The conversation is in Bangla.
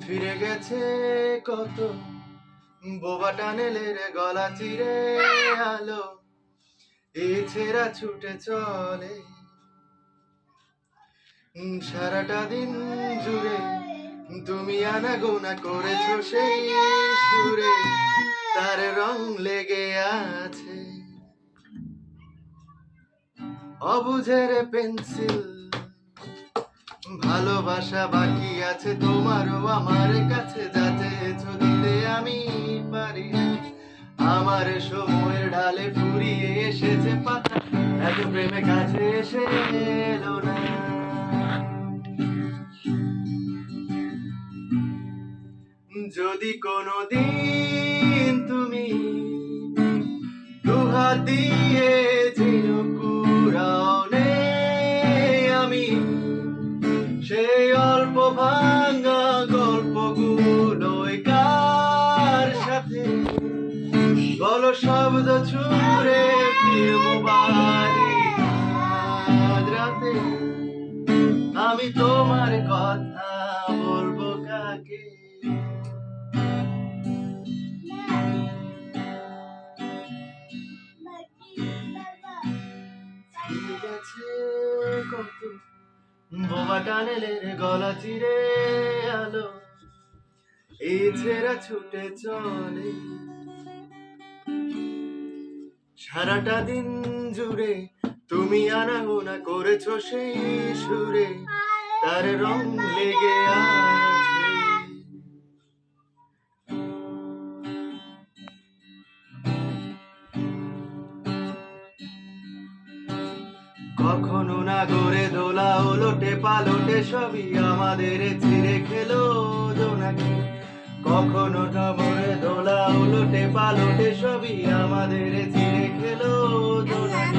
ফিরে গেছে কত বোবা টানেলের গলা চিরে আলো এই ছেঁড়া ছুটে চলে সারাটা দিন জুড়ে তুমি আনাগোনা করেছো সেই সুরে তার রং লেগে আছে অবুঝের পেন্সিল ভালোবাসা বাকি আছে তোমারও আমার কাছে যাতে দিতে আমি পারি আমার সময়ের ঢালে ফুরিয়ে এসেছে পাতা এত প্রেমে কাছে এসে এলো না যদি কোনোদিন তুমি দুহাত দিয়ে ঝিনুক কুড়াওনে আমি সেই অল্প ভাঙা গল্পগুলোই কার সাথে বলো শব্দ ছুঁড়ে ফিরবো বাড়ি আজ রাতে আমি তোমার কথা বলবো কাকে কত বোবা টানেলের গলা চিরে আলো এই ছেঁড়া ছুটে চলে সারাটা দিন জুড়ে তুমি আনাগোনা করেছো সেই সুরে তার রং লেগে আছে কখনো না গড়ে দোলা ওলটে পালটে সবই আমাদের ছিঁড়ে খেলো জোনাকি কখনো না গড়ে দোলা ওলটে পালটে সবই আমাদের ছিঁড়ে খেলো জোনাকি